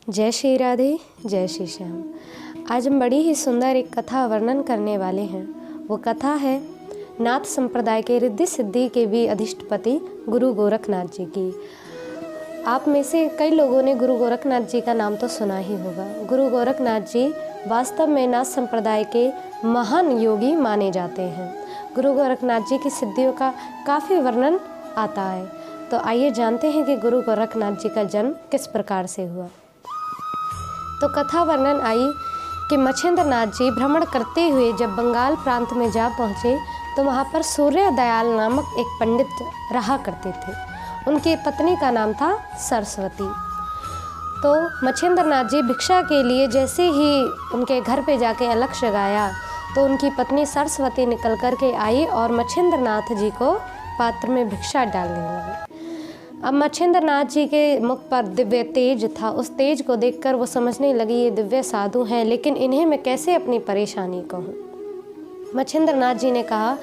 जय श्री राधे, जय श्री श्याम। आज हम बड़ी ही सुंदर एक कथा वर्णन करने वाले हैं। वो कथा है नाथ संप्रदाय के रिद्धि सिद्धि के भी अधिष्ठपति गुरु गोरखनाथ जी की। आप में से कई लोगों ने गुरु गोरखनाथ जी का नाम तो सुना ही होगा। गुरु गोरखनाथ जी वास्तव में नाथ संप्रदाय के महान योगी माने जाते हैं। गुरु गोरखनाथ जी की सिद्धियों का काफ़ी वर्णन आता है। तो आइए जानते हैं कि गुरु गोरखनाथ जी का जन्म किस प्रकार से हुआ। तो कथा वर्णन आई कि मच्छिंद्र नाथ जी भ्रमण करते हुए जब बंगाल प्रांत में जा पहुँचे तो वहाँ पर सूर्य दयाल नामक एक पंडित रहा करते थे। उनकी पत्नी का नाम था सरस्वती। तो मच्छिंद्र नाथ जी भिक्षा के लिए जैसे ही उनके घर पे जाके अलख जगाया तो उनकी पत्नी सरस्वती निकल कर के आई और मच्छिंद्र नाथ जी को पात्र में भिक्षा डालने लगी। अब मच्छिंद्र नाथ जी के मुख पर दिव्य तेज था। उस तेज को देखकर वो समझने लगी ये दिव्य साधु हैं, लेकिन इन्हें मैं कैसे अपनी परेशानी कहूँ। मच्छिंद्र नाथ जी ने कहा,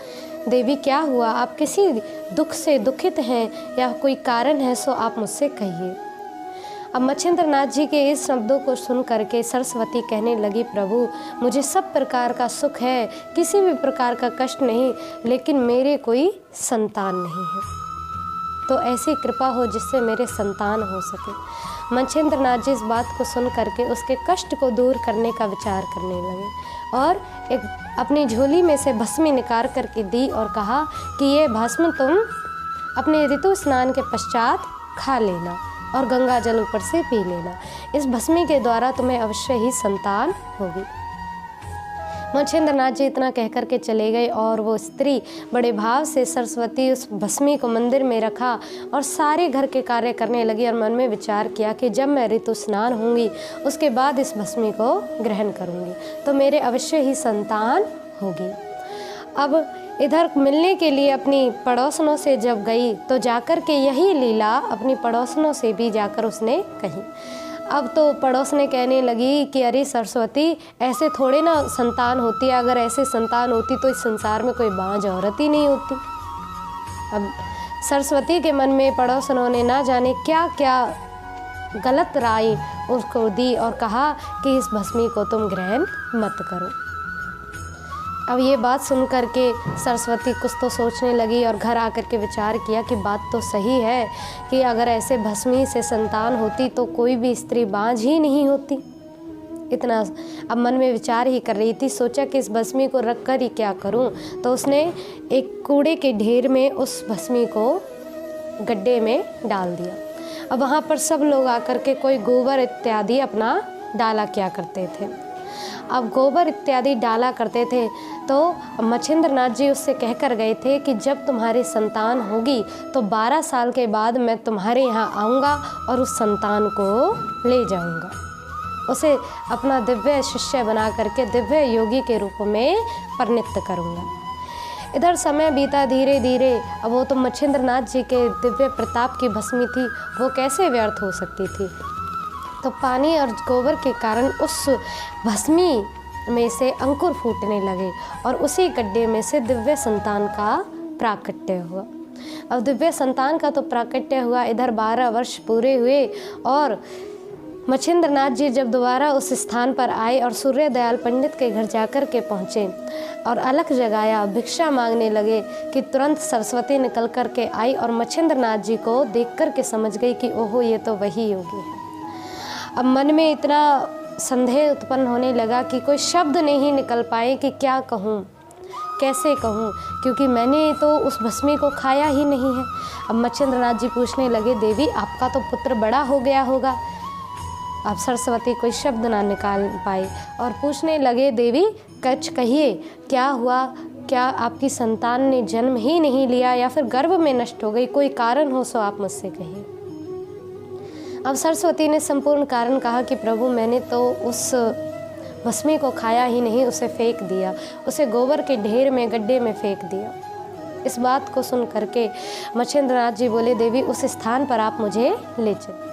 देवी क्या हुआ, आप किसी दुख से दुखित हैं या कोई कारण है सो आप मुझसे कहिए। अब मच्छिंद्र नाथ जी के इस शब्दों को सुन करके सरस्वती कहने लगी, प्रभु मुझे सब प्रकार का सुख है, किसी भी प्रकार का कष्ट नहीं, लेकिन मेरे कोई संतान नहीं है, तो ऐसी कृपा हो जिससे मेरे संतान हो सके। मच्छिंद्र नाथ जी इस बात को सुन करके उसके कष्ट को दूर करने का विचार करने लगे और एक अपनी झोली में से भस्मी निकाल करके दी और कहा कि ये भस्म तुम अपने ऋतु स्नान के पश्चात खा लेना और गंगा जल ऊपर से पी लेना। इस भस्मी के द्वारा तुम्हें अवश्य ही संतान होगी। मच्छिंद्र नाथ जी इतना कह कर के चले गए और वो स्त्री बड़े भाव से सरस्वती उस भस्मी को मंदिर में रखा और सारे घर के कार्य करने लगी और मन में विचार किया कि जब मैं ऋतु स्नान होंगी उसके बाद इस भस्मी को ग्रहण करूंगी तो मेरे अवश्य ही संतान होगी। अब इधर मिलने के लिए अपनी पड़ोसनों से जब गई तो जाकर के यही लीला अपनी पड़ोसनों से भी जाकर उसने कही। अब तो पड़ोस ने कहने लगी कि अरे सरस्वती ऐसे थोड़े ना संतान होती है, अगर ऐसे संतान होती तो इस संसार में कोई बांझ औरत ही नहीं होती। अब सरस्वती के मन में पड़ोसनों ने ना जाने क्या क्या गलत राय उसको दी और कहा कि इस भस्मी को तुम ग्रहण मत करो। अब ये बात सुन कर के सरस्वती कुछ तो सोचने लगी और घर आकर के विचार किया कि बात तो सही है कि अगर ऐसे भस्मी से संतान होती तो कोई भी स्त्री बांझ ही नहीं होती। इतना अब मन में विचार ही कर रही थी। सोचा कि इस भस्मी को रख कर ही क्या करूं, तो उसने एक कूड़े के ढेर में उस भस्मी को गड्ढे में डाल दिया। अब वहाँ पर सब लोग आकर के कोई गोबर इत्यादि अपना डाला क्या करते थे। अब गोबर इत्यादि डाला करते थे तो मच्छिंद्र नाथ जी उससे कह कर गए थे कि जब तुम्हारी संतान होगी तो 12 साल के बाद मैं तुम्हारे यहाँ आऊँगा और उस संतान को ले जाऊँगा, उसे अपना दिव्य शिष्य बना करके दिव्य योगी के रूप में परिणित करूँगा। इधर समय बीता धीरे धीरे। अब वो तो मच्छिंद्र नाथ जी के दिव्य प्रताप की भस्मी थी, वो कैसे व्यर्थ हो सकती थी। तो पानी और गोबर के कारण उस भस्मी में से अंकुर फूटने लगे और उसी गड्ढे में से दिव्य संतान का प्राकट्य हुआ। अब दिव्य संतान का तो प्राकट्य हुआ। इधर 12 वर्ष पूरे हुए और मच्छिंद्र नाथ जी जब दोबारा उस स्थान पर आए और सूर्य दयाल पंडित के घर जाकर के पहुँचे और अलख जगाया, भिक्षा मांगने लगे कि तुरंत सरस्वती निकल कर के आई और मच्छिंद्र नाथ जी को देख कर के समझ गई कि ओहो ये तो वही योगी है। अब मन में इतना संदेह उत्पन्न होने लगा कि कोई शब्द नहीं निकल पाए कि क्या कहूँ, कैसे कहूँ, क्योंकि मैंने तो उस भस्मी को खाया ही नहीं है। अब मच्छिंद्र नाथ जी पूछने लगे, देवी आपका तो पुत्र बड़ा हो गया होगा। अब सरस्वती कोई शब्द ना निकाल पाई और पूछने लगे, देवी कच कहिए क्या हुआ, क्या आपकी संतान ने जन्म ही नहीं लिया या फिर गर्भ में नष्ट हो गई, कोई कारण हो सो आप मुझसे कहिए। अब सरस्वती ने संपूर्ण कारण कहा कि प्रभु मैंने तो उस भस्मी को खाया ही नहीं, उसे फेंक दिया, उसे गोबर के ढेर में गड्ढे में फेंक दिया। इस बात को सुन करके मच्छिंद्र नाथ जी बोले, देवी उस स्थान पर आप मुझे ले चलो।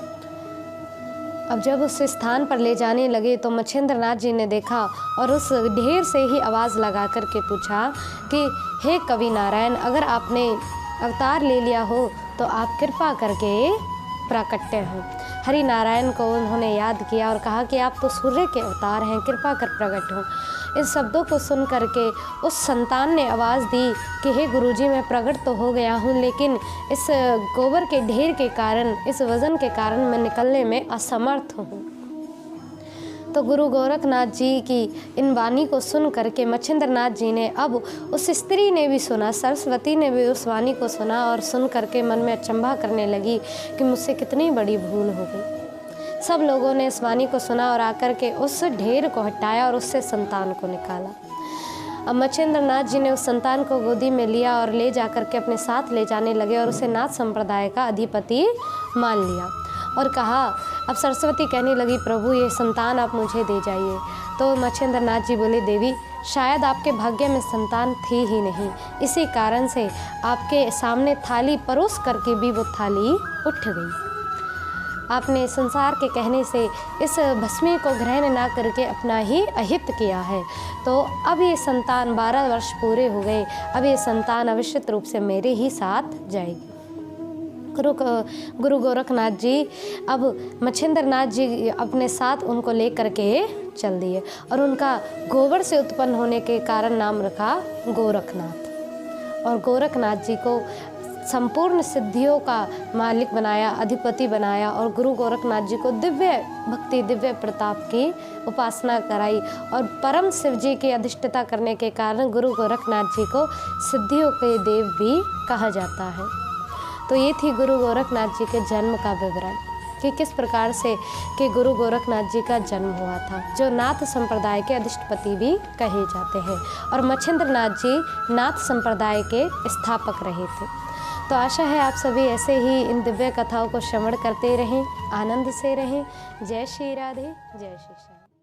अब जब उस स्थान पर ले जाने लगे तो मच्छिंद्र नाथ जी ने देखा और उस ढेर से ही आवाज़ लगा कर के पूछा कि हे कवि नारायण, अगर आपने अवतार ले लिया हो तो आप कृपा करके प्राकट्य हैं। हरि नारायण को उन्होंने याद किया और कहा कि आप तो सूर्य के अवतार हैं, कृपा कर प्रकट हो। इस शब्दों को सुन करके उस संतान ने आवाज़ दी कि हे गुरुजी, मैं प्रकट तो हो गया हूँ, लेकिन इस गोबर के ढेर के कारण, इस वज़न के कारण मैं निकलने में असमर्थ हूँ। तो गुरु गोरखनाथ जी की इन वाणी को सुन करके मच्छिंद्रनाथ जी ने, अब उस स्त्री ने भी सुना, सरस्वती ने भी उस वाणी को सुना और सुन करके मन में अचंभा करने लगी कि मुझसे कितनी बड़ी भूल हो गई। सब लोगों ने इस वाणी को सुना और आकर के उस ढेर को हटाया और उससे संतान को निकाला। अब मच्छिंद्रनाथ जी ने उस संतान को गोदी में लिया और ले जा करके अपने साथ ले जाने लगे और उसे नाथ संप्रदाय का अधिपति मान लिया और कहा, अब सरस्वती कहने लगी, प्रभु ये संतान आप मुझे दे जाइए। तो मच्छिंद्रनाथ जी बोले, देवी शायद आपके भाग्य में संतान थी ही नहीं, इसी कारण से आपके सामने थाली परोस करके भी वो थाली उठ गई। आपने संसार के कहने से इस भस्मी को ग्रहण ना करके अपना ही अहित किया है। तो अब ये संतान 12 वर्ष पूरे हो गए, अब ये संतान अवश्यत रूप से मेरे ही साथ जाएगी। गुरु गोरखनाथ जी अब मच्छिंद्रनाथ जी अपने साथ उनको ले करके चल दिए और उनका गोबर से उत्पन्न होने के कारण नाम रखा गोरखनाथ। और गोरखनाथ जी को संपूर्ण सिद्धियों का मालिक बनाया, अधिपति बनाया और गुरु गोरखनाथ जी को दिव्य भक्ति, दिव्य प्रताप की उपासना कराई और परम शिव जी की अधिष्ठता करने के कारण गुरु गोरखनाथ जी को सिद्धियों के देव भी कहा जाता है। तो ये थी गुरु गोरखनाथ जी के जन्म का विवरण कि किस प्रकार से कि गुरु गोरखनाथ जी का जन्म हुआ था, जो नाथ संप्रदाय के अधिष्ठपति भी कहे जाते हैं और मच्छिंद्रनाथ जी नाथ संप्रदाय के स्थापक रहे थे। तो आशा है आप सभी ऐसे ही इन दिव्य कथाओं को श्रवण करते रहें, आनंद से रहें। जय श्री राधे, जय श्री श्याम।